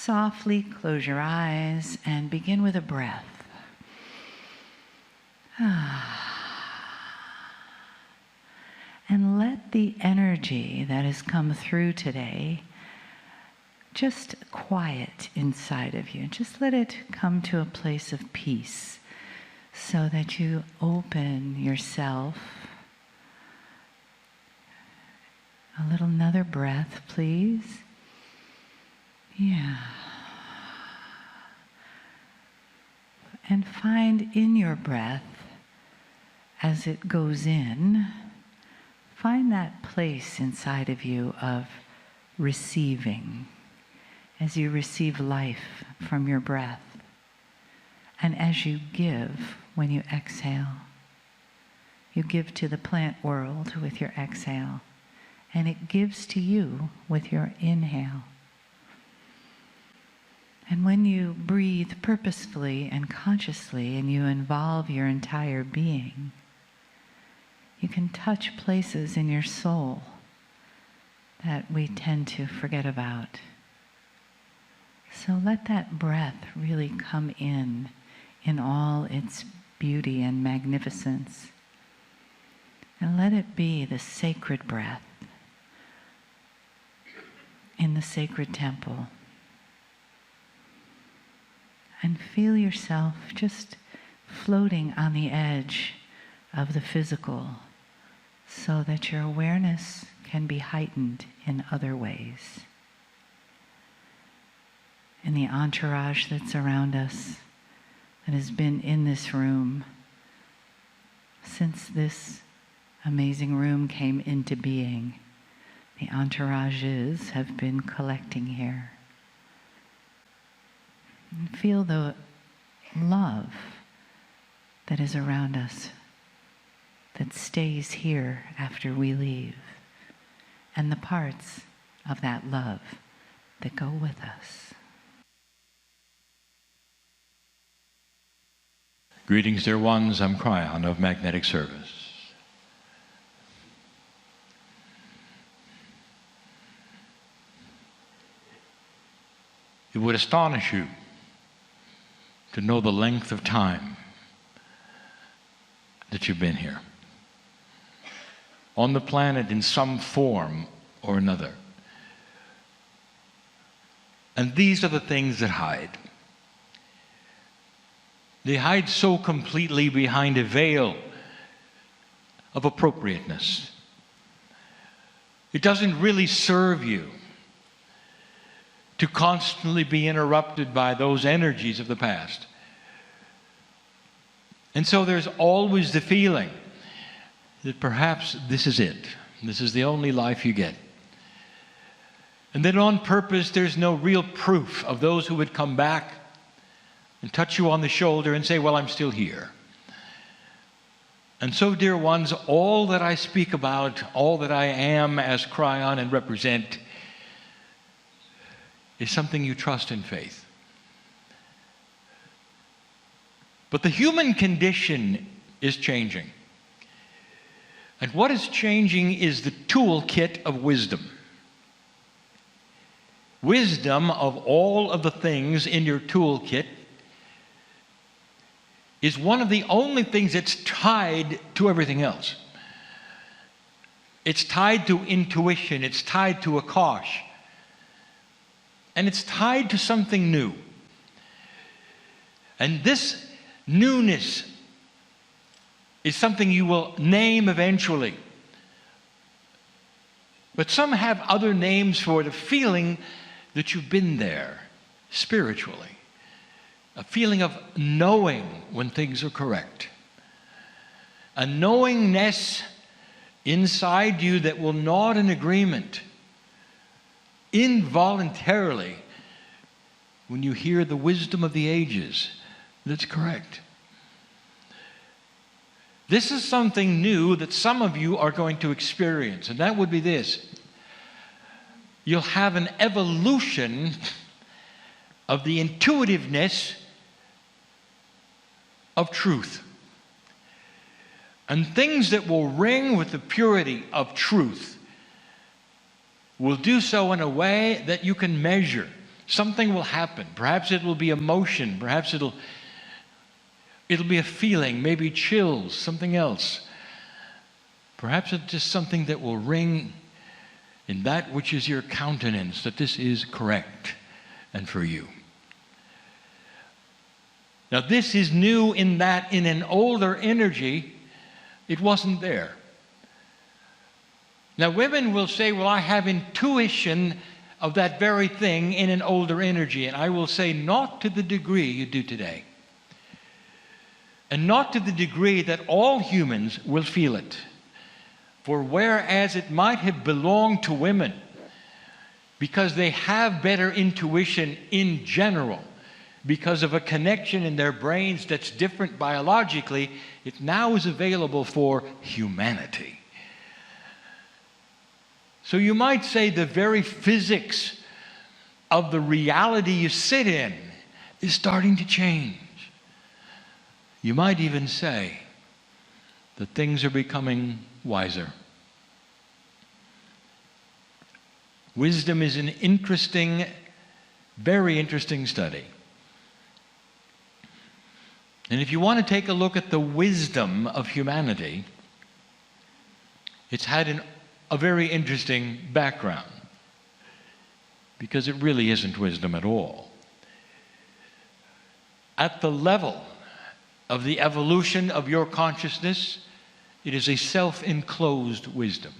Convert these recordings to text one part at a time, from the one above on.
Softly close your eyes and begin with a breath. And let the energy that has come through today just quiet inside of you. Just let it come to a place of peace so that you open yourself. Another breath, please. Yeah. And find in your breath, as it goes in, find that place inside of you of receiving, as you receive life from your breath. And as you give, when you exhale, you give to the plant world with your exhale, and it gives to you with your inhale. And when you breathe purposefully and consciously and you involve your entire being, you can touch places in your soul that we tend to forget about. So let that breath really come in all its beauty and magnificence. And let it be the sacred breath in the sacred temple. And feel yourself just floating on the edge of the physical so that your awareness can be heightened in other ways. And the entourage that's around us, that has been in this room since this amazing room came into being, the entourages have been collecting here. And feel the love that is around us, that stays here after we leave, and the parts of that love that go with us. Greetings, dear ones. I'm Kryon of Magnetic Service. It would astonish you to know the length of time that you've been here on the planet in some form or another. And these are the things that hide. They hide so completely behind a veil of appropriateness. It doesn't really serve you to constantly be interrupted by those energies of the past. And so there's always the feeling that perhaps this is it. This is the only life you get. And then on purpose, there's no real proof of those who would come back and touch you on the shoulder and say, well, I'm still here. And so, dear ones, all that I speak about, all that I am as Kryon and represent, is something you trust in faith. But the human condition is changing. And what is changing is the toolkit of wisdom. Wisdom, of all of the things in your toolkit, is one of the only things that's tied to everything else. It's tied to intuition, it's tied to Akash, and it's tied to something new. And this newness is something you will name eventually. But some have other names for the feeling that you've been there spiritually. A feeling of knowing when things are correct. A knowingness inside you that will nod in agreement involuntarily when you hear the wisdom of the ages that's correct. This is something new that some of you are going to experience, and that would be this. You'll have an evolution of the intuitiveness of truth. And things that will ring with the purity of truth will do so in a way that you can measure. Something will happen. Perhaps it will be emotion. Perhaps it'll be a feeling, maybe chills, something else. Perhaps it's just something that will ring in that which is your countenance, that this is correct and for you. Now, this is new in that in an older energy, it wasn't there. Now, women will say, well, I have intuition of that very thing in an older energy. And I will say, not to the degree you do today. And not to the degree that all humans will feel it. For whereas it might have belonged to women, because they have better intuition in general, because of a connection in their brains that's different biologically, it now is available for humanity. So you might say the very physics of the reality you sit in is starting to change. You might even say that things are becoming wiser. Wisdom is an interesting, very interesting study. And if you want to take a look at the wisdom of humanity, it's had a very interesting background, because it really isn't wisdom at all. At the level of the evolution of your consciousness, it is a self-enclosed wisdom.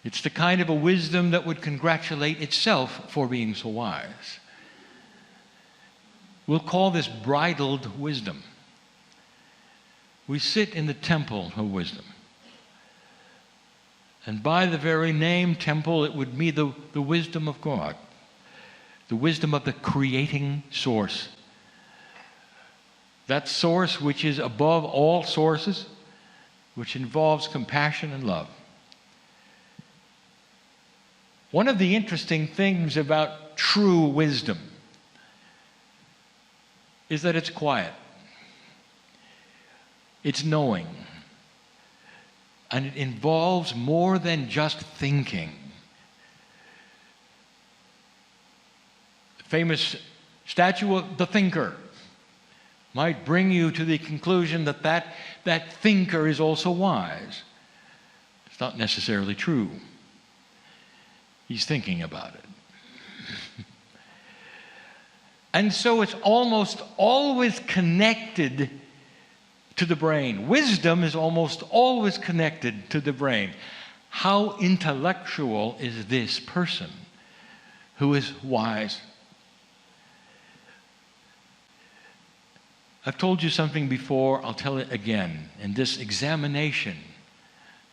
It's the kind of a wisdom that would congratulate itself for being so wise. We'll call this bridled wisdom. We sit in the temple of wisdom. And by the very name temple, it would be the wisdom of God, the wisdom of the creating source. That source which is above all sources, which involves compassion and love. One of the interesting things about true wisdom is that it's quiet. It's knowing. And it involves more than just thinking. The famous statue of the thinker might bring you to the conclusion that that thinker is also wise. It's not necessarily true. He's thinking about it. And so it's almost always connected to the brain. Wisdom is almost always connected to the brain. How intellectual is this person who is wise? I've told you something before, I'll tell it again. In this examination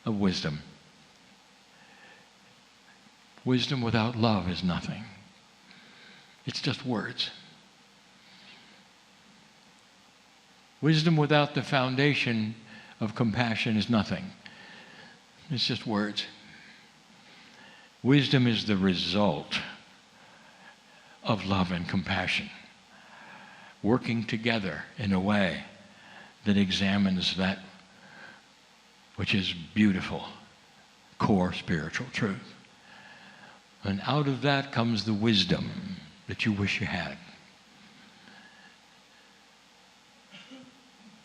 of wisdom, wisdom without love is nothing. It's just words. Wisdom without the foundation of compassion is nothing. It's just words. Wisdom is the result of love and compassion, working together in a way that examines that which is beautiful, core spiritual truth. And out of that comes the wisdom that you wish you had.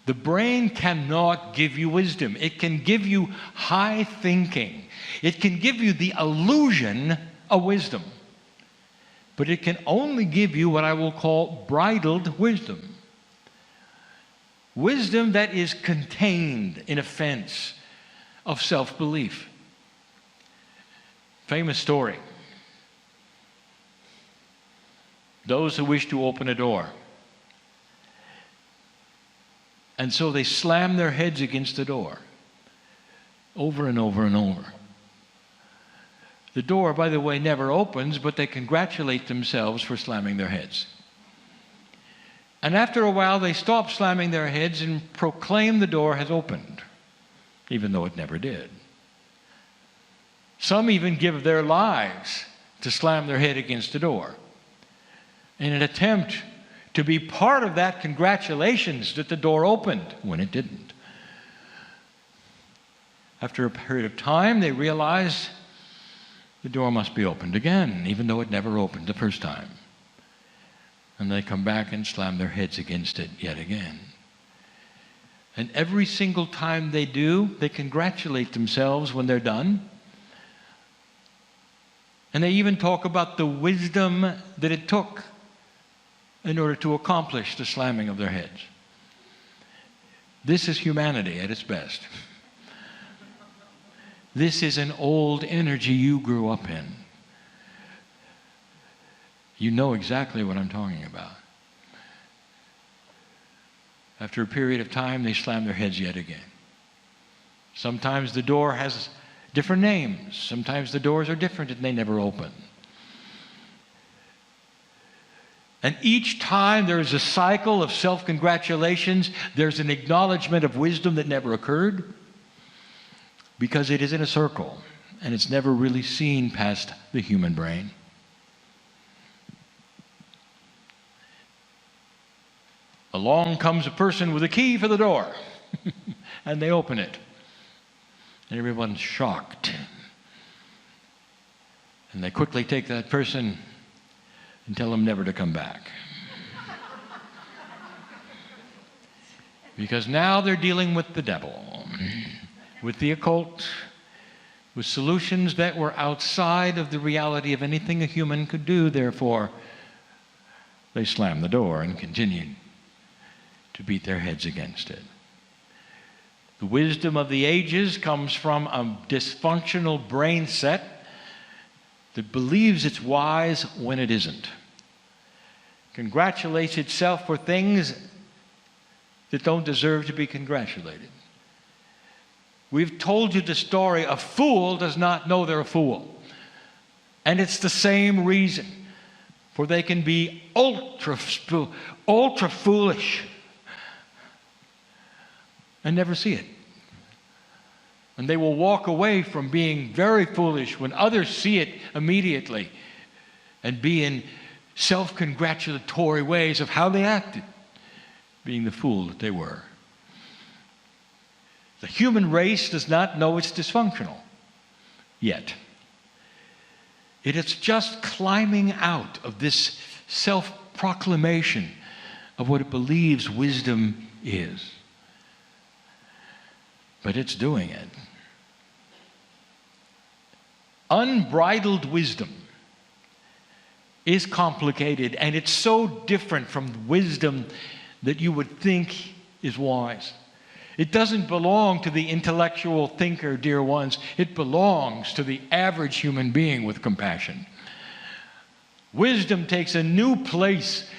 The brain cannot give you wisdom. It can give you high thinking. It can give you the illusion of wisdom. But it can only give you what I will call bridled wisdom. Wisdom that is contained in a fence of self-belief. Famous story. Those who wish to open a door. And so they slam their heads against the door over and over and over. The door, by the way, never opens, but they congratulate themselves for slamming their heads. And after a while, they stop slamming their heads and proclaim the door has opened, even though it never did. Some even give their lives to slam their head against the door in an attempt to be part of that congratulations that the door opened when it didn't. After a period of time, they realized the door must be opened again, even though it never opened the first time. And they come back and slam their heads against it yet again. And every single time they do, they congratulate themselves when they're done. And they even talk about the wisdom that it took in order to accomplish the slamming of their heads. This is humanity at its best. This is an old energy you grew up in. You know exactly what I'm talking about. After a period of time, they slam their heads yet again. Sometimes the door has different names. Sometimes the doors are different and they never open. And each time there is a cycle of self-congratulations, there's an acknowledgement of wisdom that never occurred, because it is in a circle and it's never really seen past the human brain. Along comes a person with a key for the door, and they open it. And everyone's shocked. And they quickly take that person and tell them never to come back. Because now they're dealing with the devil, with the occult, with solutions that were outside of the reality of anything a human could do. Therefore, they slammed the door and continued to beat their heads against it. The wisdom of the ages comes from a dysfunctional brain set that believes it's wise when it isn't. Congratulates itself for things that don't deserve to be congratulated. We've told you the story, a fool does not know they're a fool. And it's the same reason. For they can be ultra foolish and never see it. And they will walk away from being very foolish when others see it immediately and be in self-congratulatory ways of how they acted, being the fool that they were. The human race does not know it's dysfunctional yet. It is just climbing out of this self-proclamation of what it believes wisdom is. But it's doing it. Unbridled wisdom is complicated, and it's so different from the wisdom that you would think is wise. It doesn't belong to the intellectual thinker, dear ones. It belongs to the average human being with compassion. Wisdom takes a new place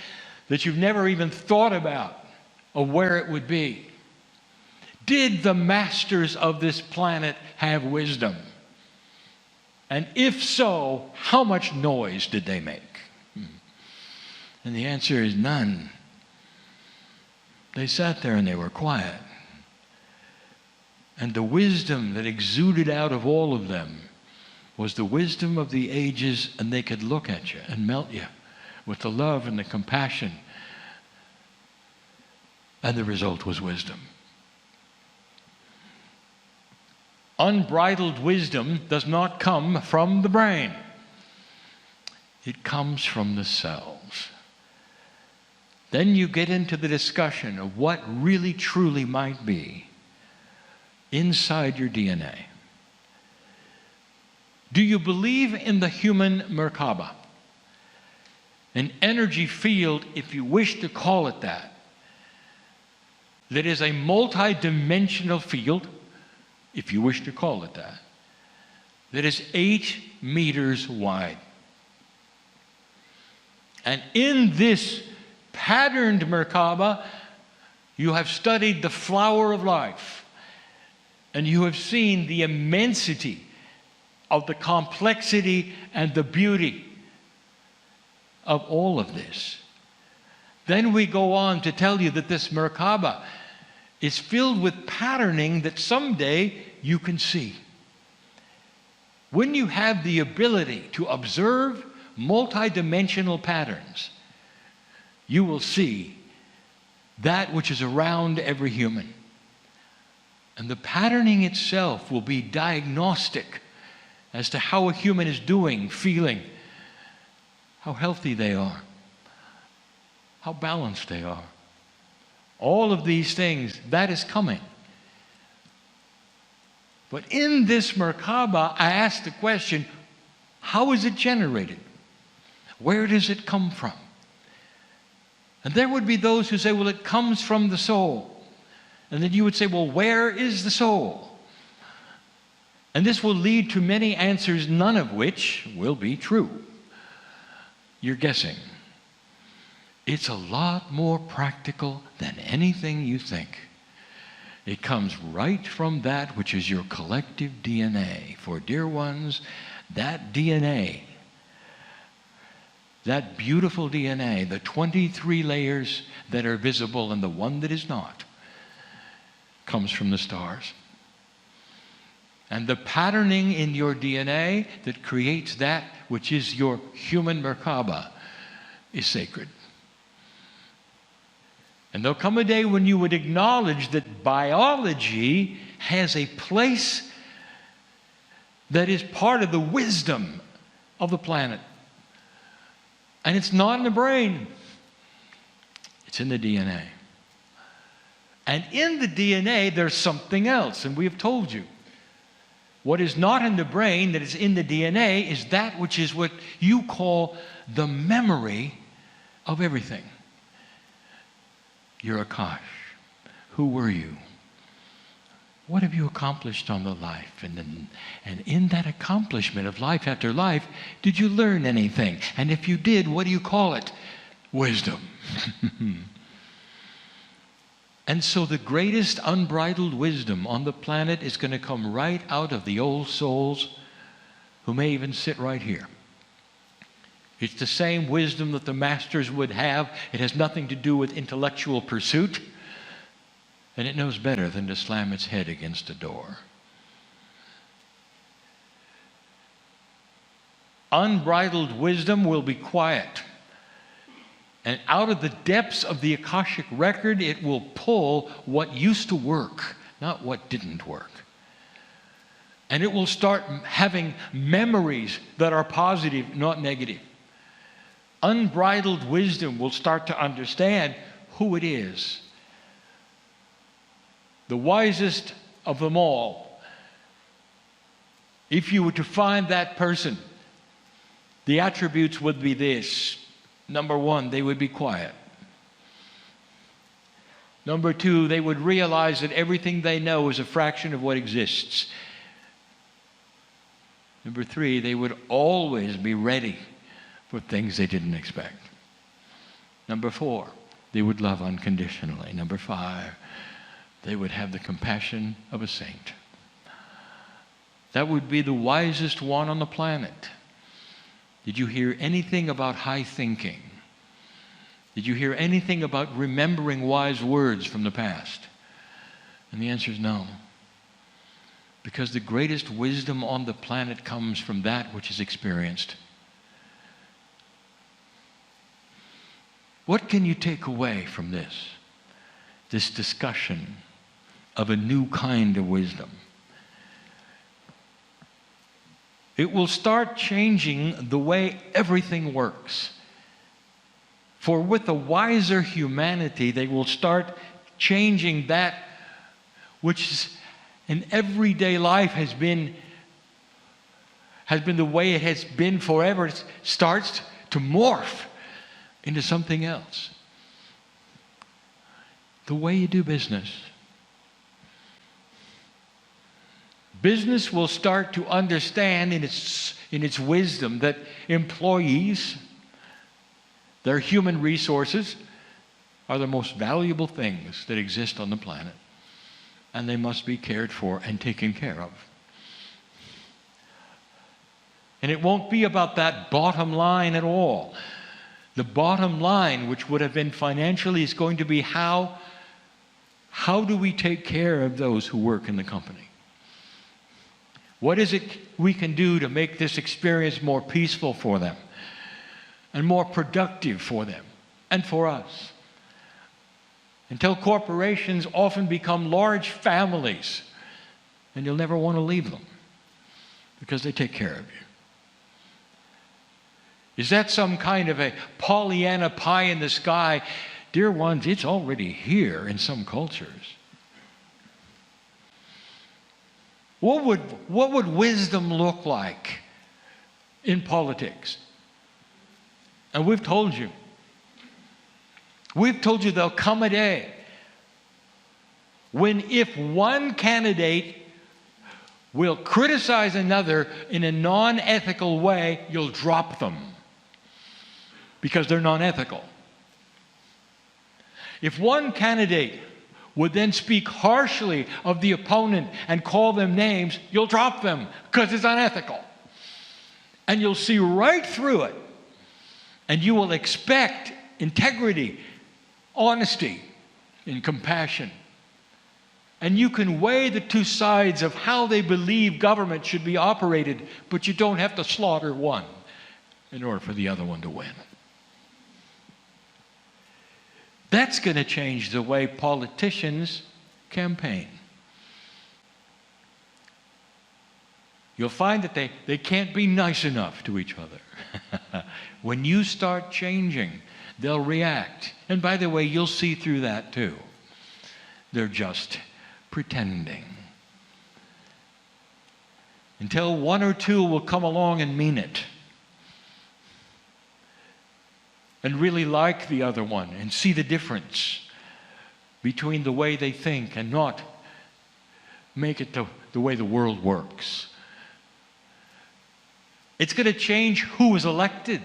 that you've never even thought about of where it would be. Did the masters of this planet have wisdom? And if so, how much noise did they make? And the answer is none. They sat there and they were quiet. And the wisdom that exuded out of all of them was the wisdom of the ages, and they could look at you and melt you with the love and the compassion. And the result was wisdom. Unbridled wisdom does not come from the brain. It comes from the cells. Then you get into the discussion of what really truly might be inside your DNA. Do you believe in the human Merkaba? An energy field, if you wish to call it that is a multi-dimensional field, if you wish to call it that is 8 meters wide. And in this patterned Merkaba, you have studied the flower of life, and you have seen the immensity of the complexity and the beauty of all of this. Then we go on to tell you that this Merkaba is filled with patterning that someday you can see. When you have the ability to observe multidimensional patterns, you will see that which is around every human. And the patterning itself will be diagnostic as to how a human is doing, feeling, how healthy they are, how balanced they are. All of these things, that is coming. But in this Merkaba, I ask the question, how is it generated? Where does it come from? And there would be those who say, well, it comes from the soul. And then you would say, well, where is the soul? And this will lead to many answers, none of which will be true. You're guessing. It's a lot more practical than anything you think. It comes right from that which is your collective DNA. For dear ones, that DNA, that beautiful DNA, the 23 layers that are visible and the one that is not, comes from the stars. And the patterning in your DNA that creates that which is your human Merkaba is sacred. And there'll come a day when you would acknowledge that biology has a place that is part of the wisdom of the planet. And it's not in the brain. It's in the DNA. And in the DNA, there's something else. And we have told you. What is not in the brain, that is in the DNA, is that which is what you call the memory of everything. You're Akash. Who were you? What have you accomplished on the life? And in that accomplishment of life after life, did you learn anything? And if you did, what do you call it? Wisdom. And so the greatest unbridled wisdom on the planet is going to come right out of the old souls who may even sit right here. It's the same wisdom that the masters would have. It has nothing to do with intellectual pursuit. And it knows better than to slam its head against a door. Unbridled wisdom will be quiet. And out of the depths of the Akashic record, it will pull what used to work, not what didn't work. And it will start having memories that are positive, not negative. Unbridled wisdom will start to understand who it is. The wisest of them all. If you were to find that person, the attributes would be this. Number one, they would be quiet. Number two, they would realize that everything they know is a fraction of what exists. Number three, they would always be ready for things they didn't expect. Number four, they would love unconditionally. Number five, they would have the compassion of a saint. That would be the wisest one on the planet. Did you hear anything about high thinking? Did you hear anything about remembering wise words from the past? And the answer is no. Because the greatest wisdom on the planet comes from that which is experienced. What can you take away from this discussion of a new kind of wisdom? It will start changing the way everything works. For with a wiser humanity, they will start changing that which is in everyday life has been the way it has been forever. It starts to morph into something else. The way you do business. Business will start to understand in its wisdom that employees, their human resources, are the most valuable things that exist on the planet. And they must be cared for and taken care of. And it won't be about that bottom line at all. The bottom line, which would have been financially, is going to be how do we take care of those who work in the company? What is it we can do to make this experience more peaceful for them and more productive for them and for us? Until corporations often become large families and you'll never want to leave them because they take care of you. Is that some kind of a Pollyanna pie in the sky? Dear ones, it's already here in some cultures. What would wisdom look like in politics? And we've told you. We've told you there'll come a day when if one candidate will criticize another in a non-ethical way, you'll drop them because they're non-ethical. If one candidate would then speak harshly of the opponent and call them names, you'll drop them because it's unethical. And you'll see right through it. And you will expect integrity, honesty, and compassion. And you can weigh the two sides of how they believe government should be operated, but you don't have to slaughter one in order for the other one to win. That's going to change the way politicians campaign. You'll find that they can't be nice enough to each other. When you start changing, they'll react. And by the way, you'll see through that too. They're just pretending. Until one or two will come along and mean it. And really like the other one and see the difference between the way they think and not make it the way the world works. It's going to change who is elected.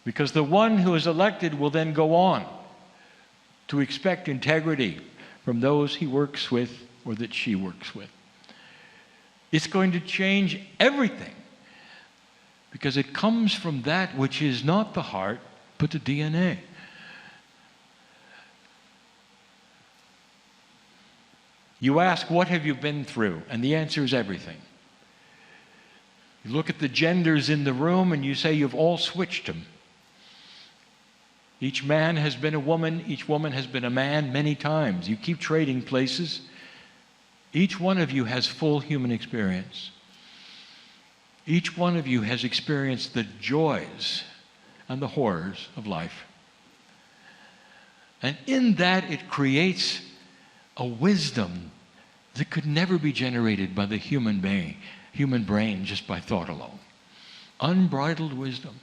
Because the one who is elected will then go on to expect integrity from those he works with or that she works with. It's going to change everything because it comes from that which is not the heart, but the DNA. You ask, what have you been through? And the answer is everything. You look at the genders in the room and you say you've all switched them. Each man has been a woman, each woman has been a man many times. You keep trading places. Each one of you has full human experience. Each one of you has experienced the joys and the horrors of life. And in that it creates a wisdom that could never be generated by the human brain just by thought alone. Unbridled wisdom.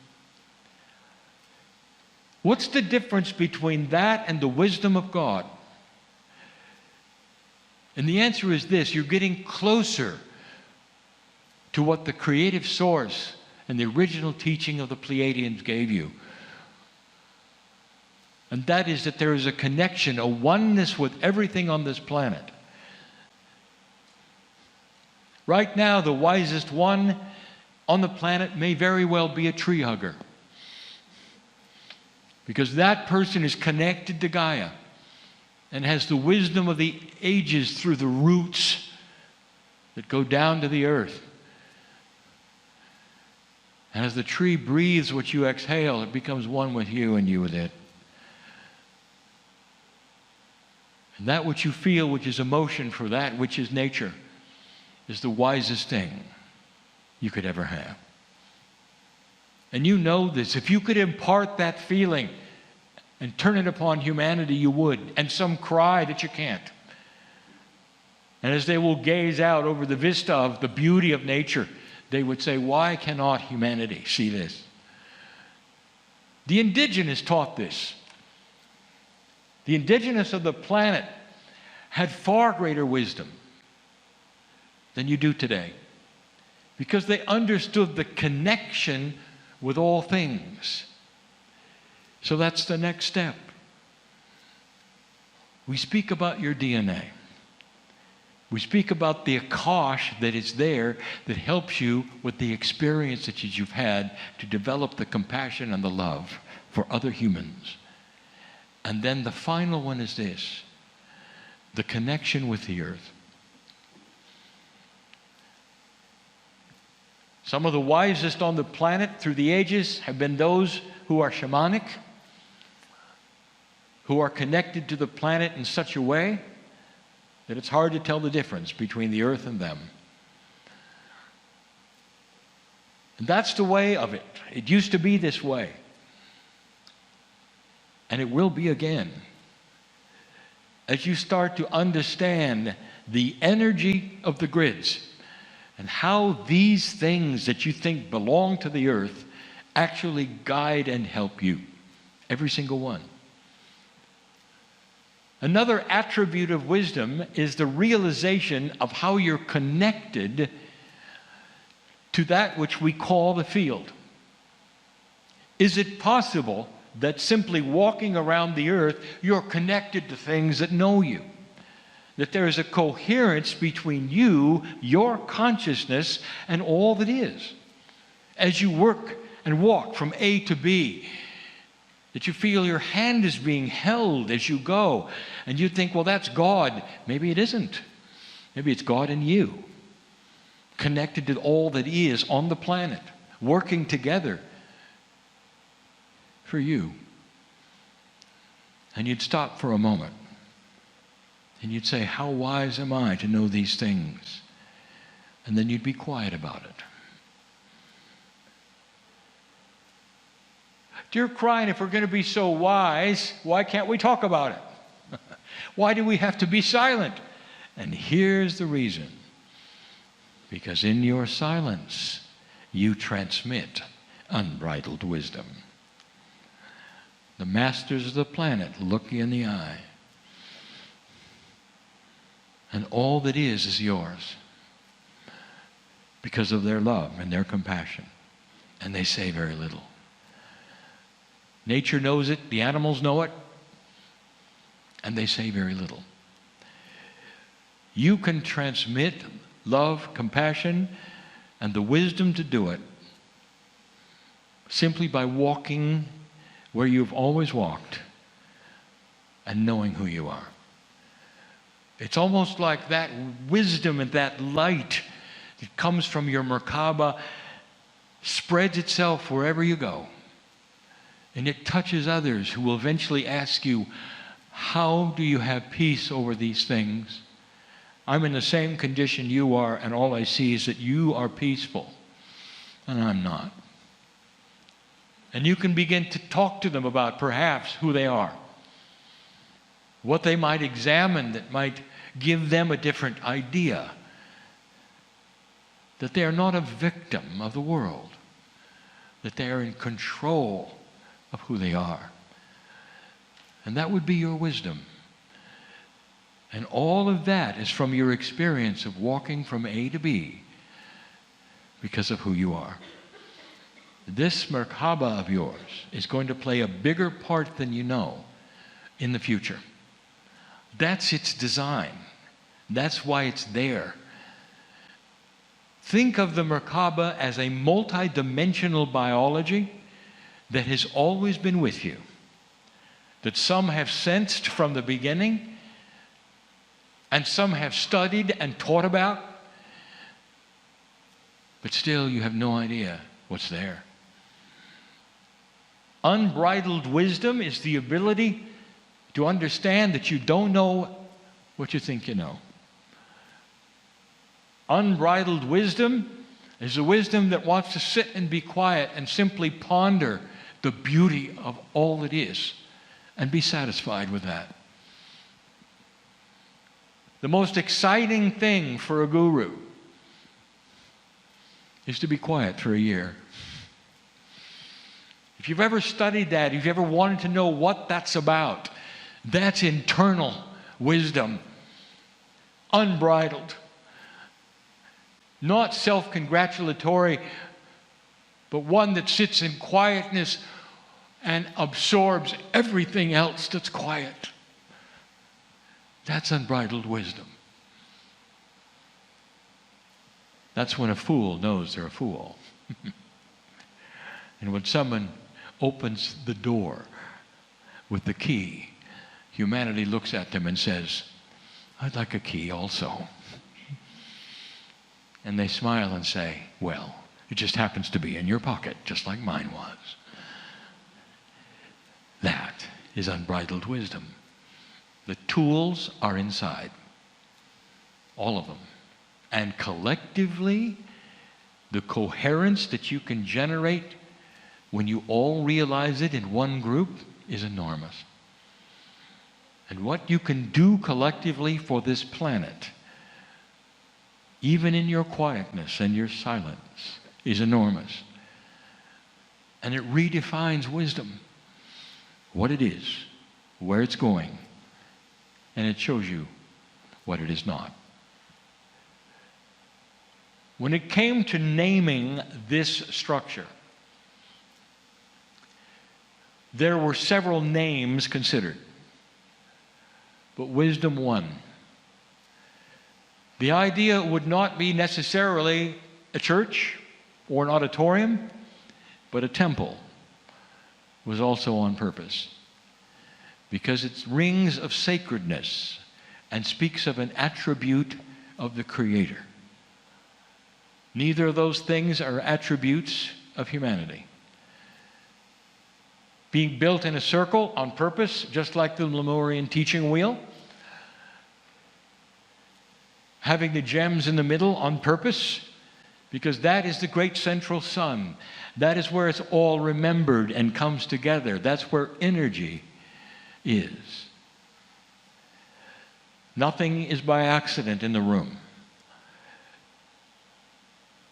What's the difference between that and the wisdom of God? And the answer is this: you're getting closer to what the creative source and the original teaching of the Pleiadians gave you. And that is that there is a connection, a oneness with everything on this planet. Right now, the wisest one on the planet may very well be a tree hugger. Because that person is connected to Gaia and has the wisdom of the ages through the roots that go down to the earth. And as the tree breathes what you exhale, it becomes one with you and you with it. And that which you feel, which is emotion for that which is nature, is the wisest thing you could ever have. And you know this. If you could impart that feeling and turn it upon humanity, you would. And some cry that you can't. And as they will gaze out over the vista of the beauty of nature, they would say, why cannot humanity see this? The indigenous taught this. The indigenous of the planet had far greater wisdom than you do today, because they understood the connection with all things. So that's the next step. We speak about your DNA. We speak about the Akash that is there that helps you with the experience that you've had to develop the compassion and the love for other humans. And then the final one is this: the connection with the earth. Some of the wisest on the planet through the ages have been those who are shamanic, who are connected to the planet in such a way that it's hard to tell the difference between the earth and them. And that's the way of it. It used to be this way. And it will be again. As you start to understand the energy of the grids and how these things that you think belong to the earth actually guide and help you. Every single one. Another attribute of wisdom is the realization of how you're connected to that which we call the field. Is it possible that simply walking around the earth, you're connected to things that know you? That there is a coherence between you, your consciousness, and all that is. As you work and walk from A to B, that you feel your hand is being held as you go, and you think, well, that's God. Maybe it isn't. Maybe it's God in you, connected to all that is on the planet, working together for you. And you'd stop for a moment, and you'd say, how wise am I to know these things? And then you'd be quiet about it. Dear Krein, if we're going to be so wise, why can't we talk about it? Why do we have to be silent? And here's the reason. Because in your silence, you transmit unbridled wisdom. The masters of the planet look you in the eye. And all that is yours. Because of their love and their compassion. And they say very little. Nature knows it, the animals know it, and they say very little. You can transmit love, compassion, and the wisdom to do it simply by walking where you've always walked and knowing who you are. It's almost like that wisdom and that light that comes from your Merkaba spreads itself wherever you go. And it touches others who will eventually ask you, how do you have peace over these things? I'm in the same condition you are, and all I see is that you are peaceful, and I'm not. And you can begin to talk to them about perhaps who they are, what they might examine that might give them a different idea, that they are not a victim of the world, that they are in control of who they are. And that would be your wisdom. And all of that is from your experience of walking from A to B because of who you are. This Merkaba of yours is going to play a bigger part than you know in the future. That's its design. That's why it's there. Think of the Merkaba as a multi-dimensional biology that has always been with you, that some have sensed from the beginning, and some have studied and taught about, but still you have no idea what's there. Unbridled wisdom is the ability to understand that you don't know what you think you know. Unbridled wisdom is a wisdom that wants to sit and be quiet and simply ponder the beauty of all that is and be satisfied with that. The most exciting thing for a guru is to be quiet for a year. If you've ever studied that, if you've ever wanted to know what that's about, that's internal wisdom, unbridled. Not self-congratulatory, but one that sits in quietness and absorbs everything else that's quiet. That's unbridled wisdom. That's when a fool knows they're a fool. And when someone opens the door with the key, humanity looks at them and says, I'd like a key also. And they smile and say, well, it just happens to be in your pocket, just like mine was. That is unbridled wisdom. The tools are inside, all of them. And collectively, The coherence that you can generate when you all realize it in one group is enormous. And what you can do collectively for this planet, even in your quietness and your silence, is enormous. And it redefines wisdom, what it is, where it's going, and it shows you what it is not. When it came to naming this structure, there were several names considered, but wisdom won. The idea would not be necessarily a church or an auditorium, but a temple was also on purpose, because it rings of sacredness and speaks of an attribute of the Creator. Neither of those things are attributes of humanity. Being built in a circle on purpose, just like the Lemurian teaching wheel. Having the gems in the middle on purpose, because that is the great central sun. That is where it's all remembered and comes together. That's where energy is. Nothing is by accident in the room.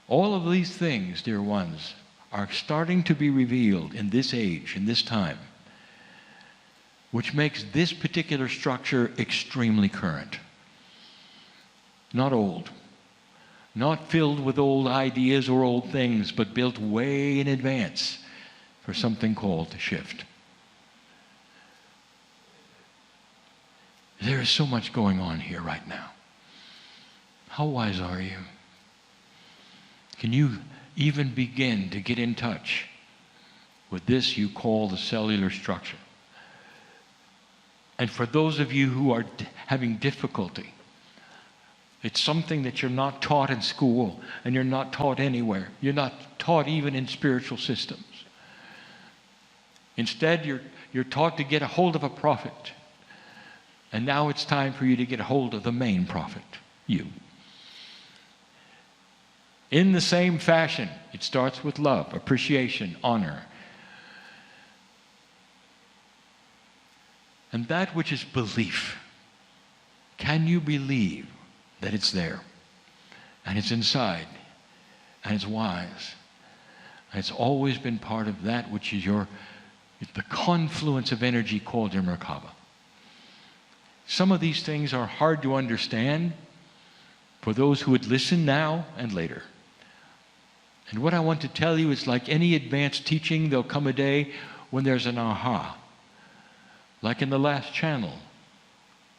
All of these things, dear ones, are starting to be revealed in this age, in this time, which makes this particular structure extremely current. Not old, not filled with old ideas or old things, but built way in advance for something called the shift. There is so much going on here right now. How wise are you? Can you even begin to get in touch with this you call the cellular structure? And for those of you who are having difficulty, it's something that you're not taught in school and you're not taught anywhere. You're not taught even in spiritual systems. Instead, you're taught to get a hold of a prophet. And now it's time for you to get a hold of the main prophet, you. In the same fashion, it starts with love, appreciation, honor. And that which is belief. Can you believe that it's there? And it's inside. And it's wise. And it's always been part of that which is the confluence of energy called your Merkaba. Some of these things are hard to understand for those who would listen now and later. And what I want to tell you is, like any advanced teaching, there'll come a day when there's an aha. Like in the last channel,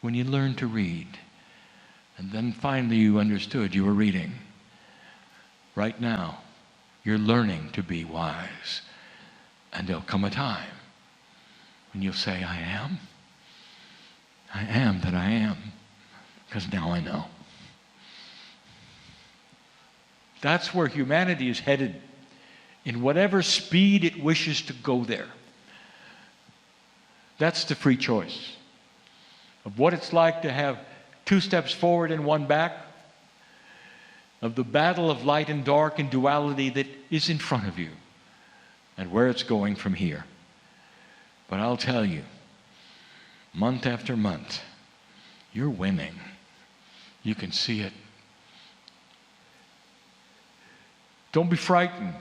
when you learn to read. And then finally you understood you were reading. Right now, you're learning to be wise. And there'll come a time when you'll say, I am that I am, because now I know. That's where humanity is headed, in whatever speed it wishes to go there. That's the free choice of what it's like to have 2 steps forward and 1 back, of the battle of light and dark and duality that is in front of you, and where it's going from here. But I'll tell you, month after month, you're winning. You can see it. Don't be frightened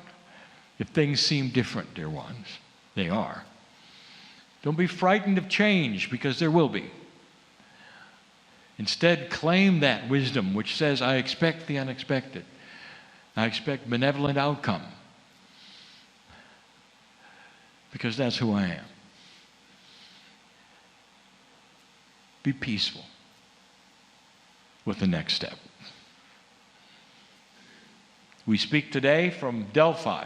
if things seem different, dear ones. They are. Don't be frightened of change, because there will be. Instead, claim that wisdom which says, I expect the unexpected. I expect benevolent outcome, because that's who I am. Be peaceful with the next step. We speak today from Delphi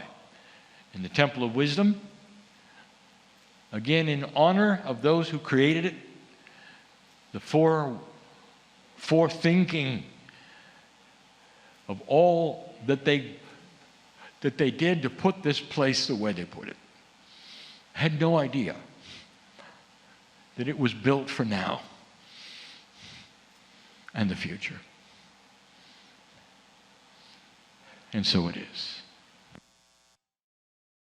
in the Temple of Wisdom, again in honor of those who created it, the forethinking of all that they did to put this place the way they put it. I had no idea that it was built for now and the future. And so it is.